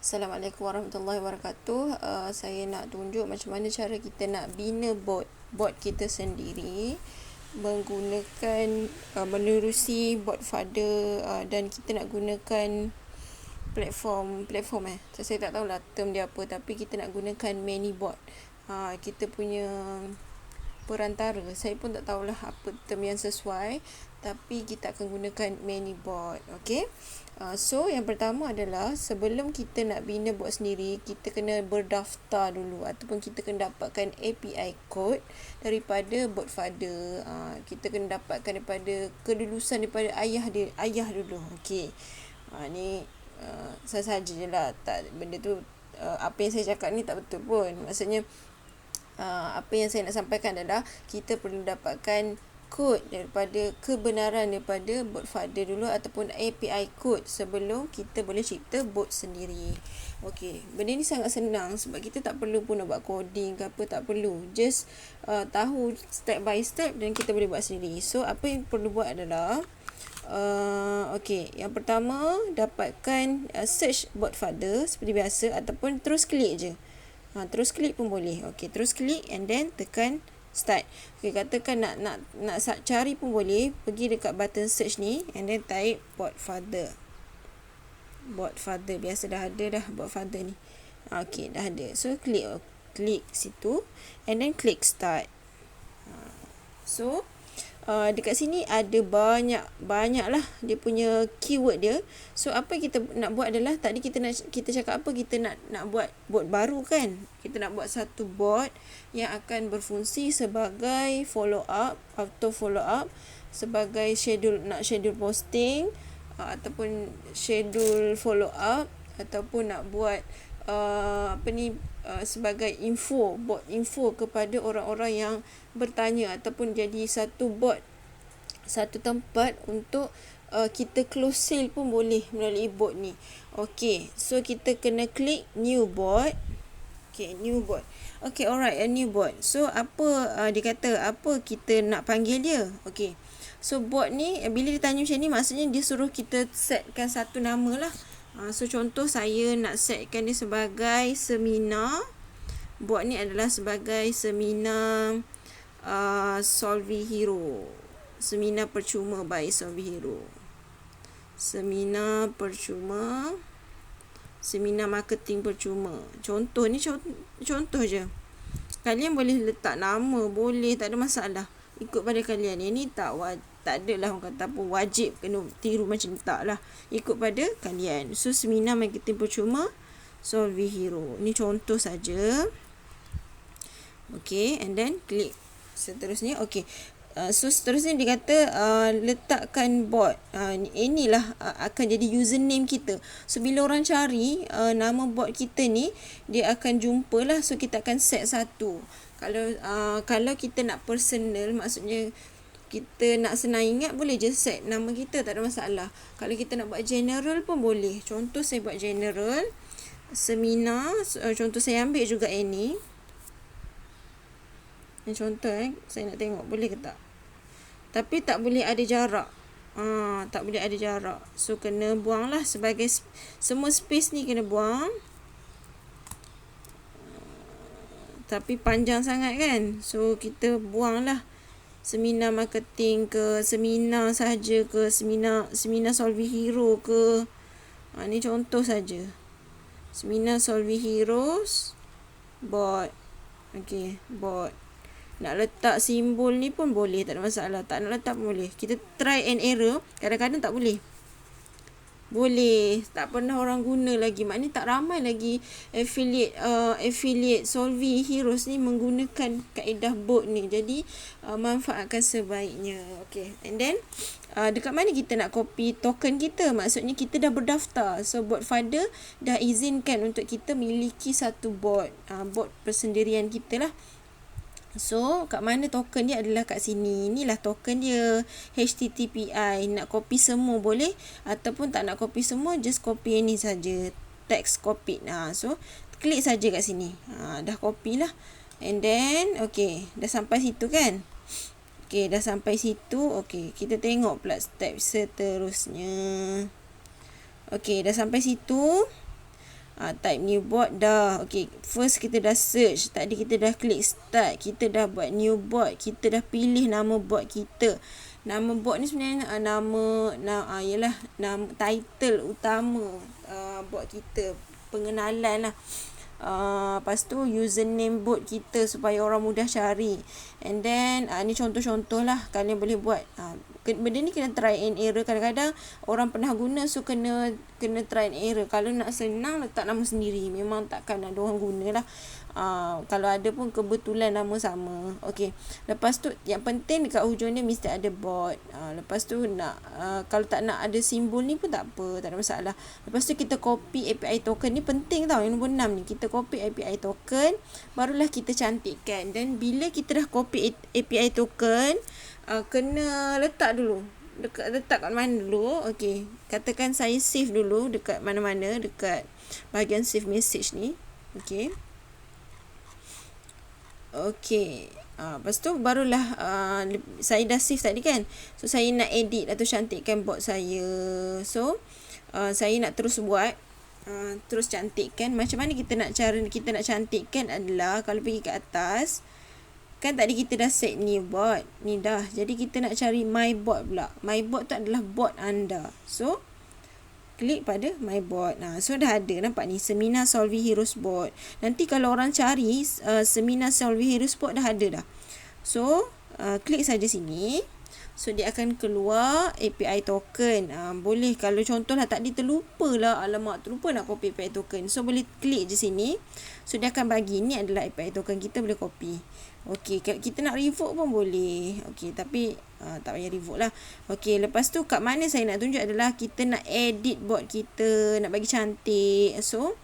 Assalamualaikum warahmatullahi wabarakatuh. Saya nak tunjuk macam mana cara kita nak bina bot kita sendiri menggunakan menerusi bot father, dan kita nak gunakan platform saya tak tahulah term dia apa, tapi kita nak gunakan ManyBot. Kita punya perantara, saya pun tak tahulah apa term yang sesuai, tapi kita akan gunakan ManyBot. Okay, so yang pertama adalah sebelum kita nak bina bot sendiri, kita kena berdaftar dulu, ataupun kita kena dapatkan API code daripada bot father. Kita kena dapatkan daripada kelulusan daripada ayah dulu. Okay, ni saja je lah, tak, benda tu apa yang saya cakap ni tak betul pun. Maksudnya apa yang saya nak sampaikan adalah kita perlu dapatkan kod daripada kebenaran daripada bot father dulu, ataupun API code sebelum kita boleh cipta bot sendiri. Okey, benda ni sangat senang sebab kita tak perlu pun nak buat coding ke apa, tak perlu. Just tahu step by step dan kita boleh buat sendiri. So apa yang perlu buat adalah okey, yang pertama dapatkan search bot father seperti biasa, ataupun terus klik je. Terus klik pun boleh. Okey, terus klik and then tekan start. Okey, katakan nak cari pun boleh, pergi dekat button search ni and then type bot father. Bot father biasa dah ada dah bot father ni. Okey, dah ada. So klik situ and then klik start. So dekat sini ada banyak lah dia punya keyword dia. So apa yang kita nak buat adalah, tadi kita cakap apa, kita nak buat bot baru kan. Kita nak buat satu bot yang akan berfungsi sebagai auto follow up, sebagai schedule posting, ataupun schedule follow up, ataupun nak buat sebagai bot info kepada orang-orang yang bertanya, ataupun jadi satu tempat untuk kita close sale pun boleh melalui bot ni. Okey, so kita kena klik new bot. Okay, new bot. Okay, alright, a new bot. So apa dia kata, apa kita nak panggil dia? Okay, so bot ni bila dia tanya macam ni, maksudnya dia suruh kita setkan satu nama lah. So contoh saya nak setkan dia sebagai seminar. Bot ni adalah sebagai seminar Solvi Hero. Seminar percuma by Solvi Hero. Seminar percuma, seminar marketing percuma. Contoh ni contoh je. Kalian boleh letak nama, boleh, tak ada masalah. Ikut pada kalian. Ini tak adalah orang kata apa wajib kena tiru macam ni, tak lah. Ikut pada kalian. So seminar marketing percuma Solvi Hero. Ini contoh saja. Okay, and then klik seterusnya. Okay, so seterusnya dia kata letakkan bot. Inilah akan jadi username kita. So bila orang cari nama bot kita ni, dia akan jumpa lah. So kita akan set satu. Kalau kita nak personal, maksudnya kita nak senang ingat, boleh je set nama kita, tak ada masalah. Kalau kita nak buat general pun boleh. Contoh saya buat general seminar, contoh saya ambil juga ini. Contoh saya nak tengok boleh ke tak. Tapi tak boleh ada jarak. Tak boleh ada jarak. So kena buang lah, sebagai semua space ni kena buang. Tapi panjang sangat kan. So kita buang lah. Seminar marketing ke, seminar sahaja ke, seminar Solvi Hero ke. Ni contoh saja. Seminar Solvi Heroes bot. Okay, bot. Nak letak simbol ni pun boleh, tak ada masalah. Tak nak letak pun boleh. Kita try and error. Kadang-kadang tak boleh. Boleh, tak pernah orang guna lagi. Maknanya tak ramai lagi affiliate Solvi Heroes ni menggunakan kaedah bot ni. Jadi manfaatkan sebaiknya. Okay, and then dekat mana kita nak copy token kita? Maksudnya kita dah berdaftar. So bot father dah izinkan untuk kita miliki satu bot. Bot persendirian kita lah. So kat mana token dia adalah kat sini. Inilah token dia, HTTPI. Nak copy semua boleh, ataupun tak nak copy semua, just copy ini saja, text copy. So klik saja kat sini. Dah copy lah. And then okay, dah sampai situ kan. Okay, dah sampai situ. Okay, kita tengok pula step seterusnya. Okay, dah sampai situ. Type new bot dah. Okay, first kita dah search. Tadi kita dah klik start. Kita dah buat new bot. Kita dah pilih nama bot kita. Nama bot ni sebenarnya ialah nama title utama bot kita. Pengenalan lah. Lepas tu username bot kita supaya orang mudah cari. And then ni contoh-contoh lah kalian boleh buat. Benda ni kena try and error. Kadang-kadang orang pernah guna, so kena try and error. Kalau nak senang, letak nama sendiri. Memang takkan ada orang guna lah. Kalau ada pun kebetulan nama sama. Okay, lepas tu yang penting dekat hujung dia mesti ada bot. Lepas tu kalau tak nak ada simbol ni pun tak apa, tak ada masalah. Lepas tu kita copy API token ni, penting tau, yang nombor 6 ni. Kita copy API token, barulah kita cantikkan. Dan bila kita dah copy API token, kena letak dulu. Letak kat mana dulu? Okay, katakan saya save dulu dekat mana-mana, dekat bahagian save message ni. Okay. Okay. Lepas tu barulah saya dah save tadi kan. So saya nak edit atau cantikkan bot saya. So saya nak terus buat, terus cantikkan. Macam mana kita nak cantikkan adalah, kalau pergi ke atas, kan tadi kita dah set new bot ni dah. Jadi kita nak cari my bot pula. My bot tu adalah bot anda. So klik pada my bot. So dah ada, nampak ni, Semina Solvi Heroes bot. Nanti kalau orang cari Semina Solvi Heroes bot, dah ada dah. So klik saja sini. So dia akan keluar API token. Boleh, kalau contohlah tadi terlupa lah, alamak terlupa nak copy API token. So boleh klik je sini. So dia akan bagi, ni adalah API token kita, boleh copy. Okey, kita nak revoke pun boleh. Okey, tapi tak payah revoke lah. Okey, lepas tu kat mana saya nak tunjuk adalah kita nak edit bot kita, nak bagi cantik. So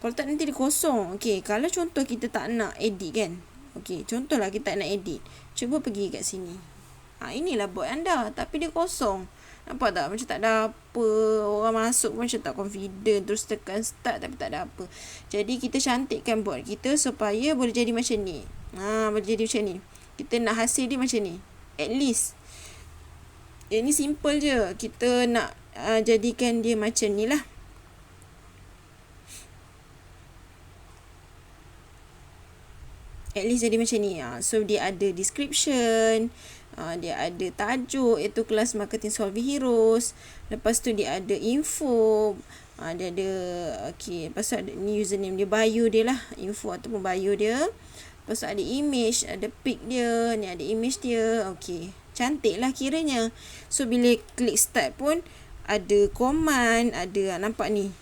kalau tak nanti dia kosong. Okey, kalau contoh kita tak nak edit kan. Okey, contohlah kita tak nak edit. Cuba pergi kat sini. Inilah bot anda, tapi dia kosong. Nampak tak? Macam tak ada apa. Orang masuk pun macam tak confident. Terus tekan start tapi tak ada apa. Jadi kita cantikkan bot kita supaya boleh jadi macam ni. Boleh jadi macam ni. Kita nak hasil dia macam ni. At least. Ini simple je. Kita nak jadikan dia macam ni lah. At least jadi macam ni. So dia ada description. Dia ada tajuk, iaitu kelas marketing Solvi Heroes. Lepas tu dia ada info. Dia ada, okay, lepas tu ada ni username dia, bio dia lah, info ataupun bio dia. Lepas tu ada image, ada pic dia, ni ada image dia. Okay, cantik lah kiranya. So bila klik start pun ada command, ada, nampak ni.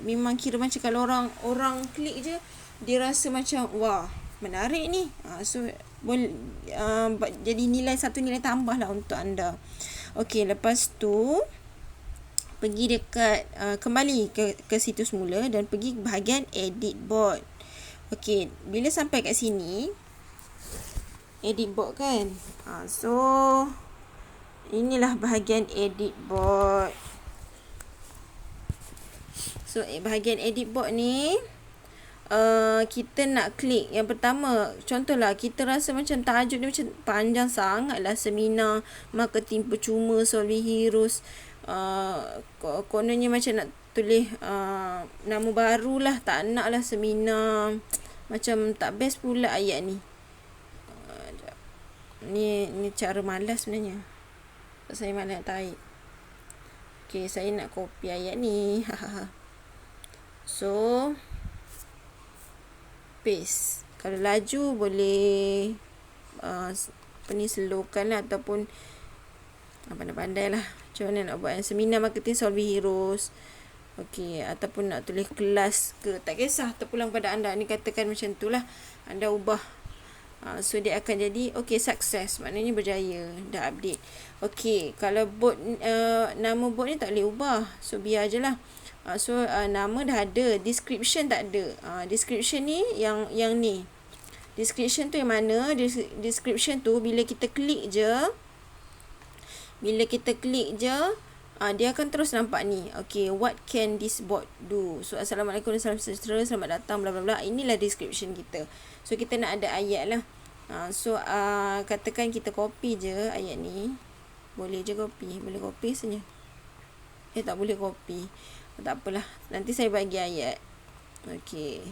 Memang kira macam kalau orang klik je, dia rasa macam wah, menarik ni. So boleh jadi satu nilai tambah lah untuk anda. Okey, lepas tu pergi dekat kembali ke situs mula dan pergi ke bahagian edit bot. Okey, bila sampai kat sini edit bot kan. So inilah bahagian edit bot. So bahagian edit bot ni kita nak klik yang pertama. Contohlah kita rasa macam tajuk dia macam panjang sangat lah, Seminar Marketing Percuma Solvi Heroes. Kononnya macam nak tulis nama baru lah. Tak nak lah seminar. Macam tak best pula ayat ni. Ni cara malas sebenarnya. Saya malas nak type. Okay, saya nak copy ayat ni. So paste. Kalau laju boleh slowkan lah, ataupun pandai-pandai lah macam mana nak buat. Seminar Marketing Solvi Heroes. Okey, ataupun nak tulis kelas ke, tak kisah, terpulang pada anda. Ni katakan macam tu lah, anda ubah. So dia akan jadi okey, sukses, maknanya berjaya, dah update. Okey, kalau bot nama bot ni tak boleh ubah, so biar je lah. So nama dah ada, description tak ada. Description ni yang ni. Description tu yang mana? Description tu bila kita klik je, dia akan terus nampak ni. Okay, what can this bot do? So Assalamualaikum dan salam sejahtera, selamat datang, bla bla bla. Inilah description kita. So kita nak ada ayat lah. So katakan kita copy je ayat ni. Boleh je copy, boleh copy saja. Tak boleh copy. Tak apalah, nanti saya bagi ayat. Okey.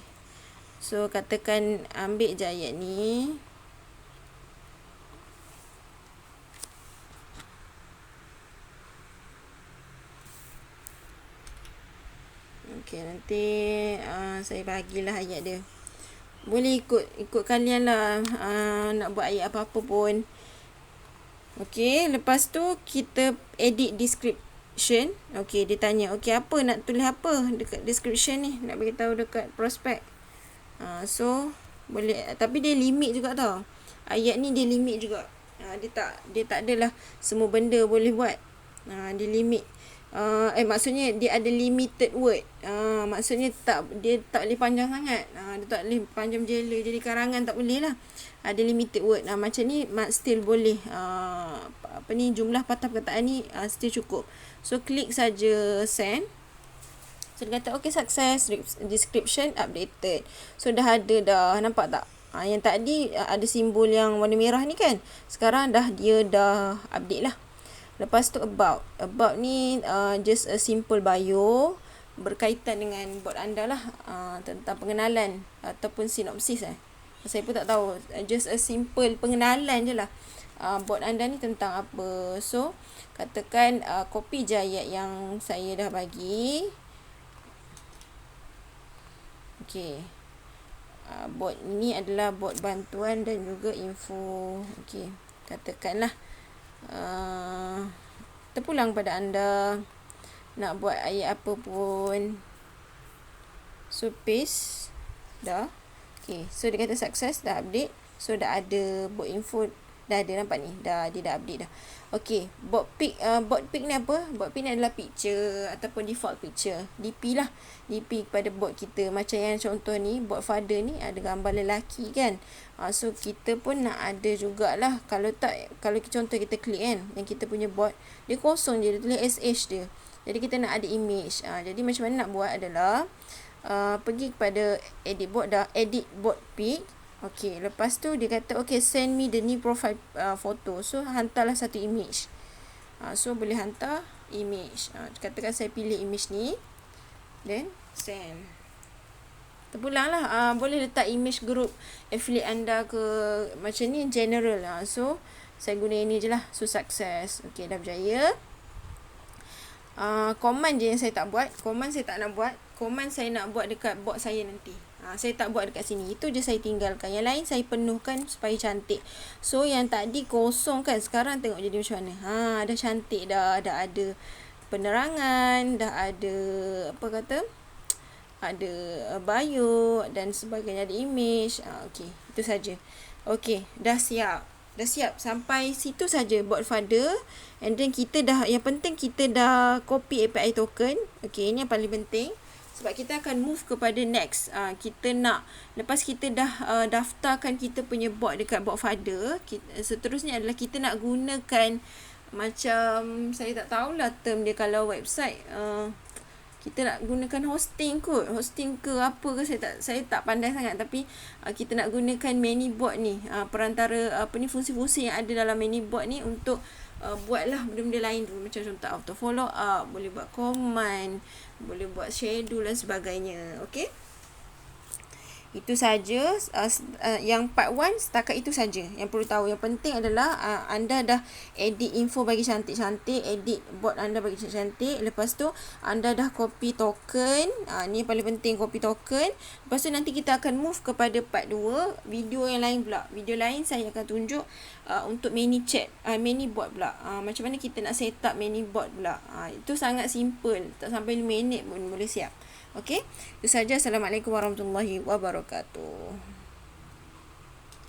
So katakan ambil je ayat ni. Okey, nanti saya bagilah ayat dia. Boleh ikut kalian lah nak buat ayat apa-apa pun. Okey, lepas tu kita edit description. Okey, dia tanya, okey apa nak tulis apa dekat description ni, nak bagi tahu dekat prospek. So boleh, tapi dia limit juga tau. Ayat ni dia limit juga. Dia tak adalah semua benda boleh buat. Dia limit. Maksudnya dia ada limited word. Maksudnya dia tak boleh panjang sangat. Dia tak boleh panjang jela jadi karangan, tak boleh lah. Ada limited word. Macam ni still boleh. Jumlah patah perkataan ni still cukup. So klik saja send. So dia kata okay, success, description updated. So dah ada dah, nampak tak? Yang tadi ada simbol yang warna merah ni kan, sekarang dia dah update lah. Lepas tu about ni just a simple bio berkaitan dengan bot anda lah, tentang pengenalan ataupun sinopsis saya pun tak tahu, just a simple pengenalan je lah bot anda ni tentang apa. So katakan copy je ayat yang saya dah bagi. Okey, bot ini adalah bot bantuan dan juga info. Okey, katakanlah terpulang pada anda nak buat ayat apa pun. So paste dah. Okay, so dia kata success, dah update. So dah ada bot info, dah ada, nampak ni, dia dah update dah. Okay, bot pic ni apa? Bot pic ni adalah picture ataupun default picture, DP lah, DP kepada bot kita. Macam yang contoh ni, bot father ni ada gambar lelaki kan. So kita pun nak ada jugalah. Kalau contoh kita klik kan, yang kita punya bot, dia kosong je, dia tulis SH dia. Jadi kita nak ada image. Jadi macam mana nak buat adalah pergi kepada edit bot, dah edit bot pic. Okay, lepas tu dia kata okay, send me the new profile photo. So hantarlah satu image. So boleh hantar image. Katakan saya pilih image ni, then send. Terpulang lah. Boleh letak image group affiliate anda ke, macam ni general lah. So saya guna ini je lah. So success. Okay, dah berjaya. Command je yang saya tak buat. Command saya tak nak buat. Command saya nak buat dekat bot saya nanti. Saya tak buat dekat sini. Itu je saya tinggalkan. Yang lain saya penuhkan supaya cantik. So yang tadi kosong kan, sekarang tengok jadi macam mana. Dah cantik dah. Dah ada penerangan, dah ada ada bio dan sebagainya, ada image. Okay, itu saja. Okay, dah siap. Sampai situ saja bot father. And then kita dah, yang penting kita dah copy API token. Okay, ini yang paling penting. Sebab kita akan move kepada next. Kita nak, lepas kita dah daftarkan kita punya bot dekat bot father, seterusnya adalah kita nak gunakan macam, saya tak tahulah term dia kalau website. Kita nak gunakan hosting ke apa ke, saya tak pandai sangat. Tapi kita nak gunakan ManyBot ni, perantara fungsi-fungsi yang ada dalam ManyBot ni untuk buatlah benda-benda lain dulu. Macam contoh auto follow up, boleh buat command, boleh buat schedule dan sebagainya. Okay, itu saja. Yang part 1 setakat itu saja yang perlu tahu. Yang penting adalah anda dah edit info bagi cantik-cantik, edit bot anda bagi cantik-cantik. Lepas tu anda dah copy token. Ni yang paling penting, copy token. Lepas tu nanti kita akan move kepada part 2, video yang lain pula. Video lain saya akan tunjuk untuk ManyBot pula. Macam mana kita nak set up ManyBot pula. Itu sangat simple, tak sampai 5 minit pun boleh siap. Okey, itu saja. Assalamualaikum warahmatullahi wabarakatuh.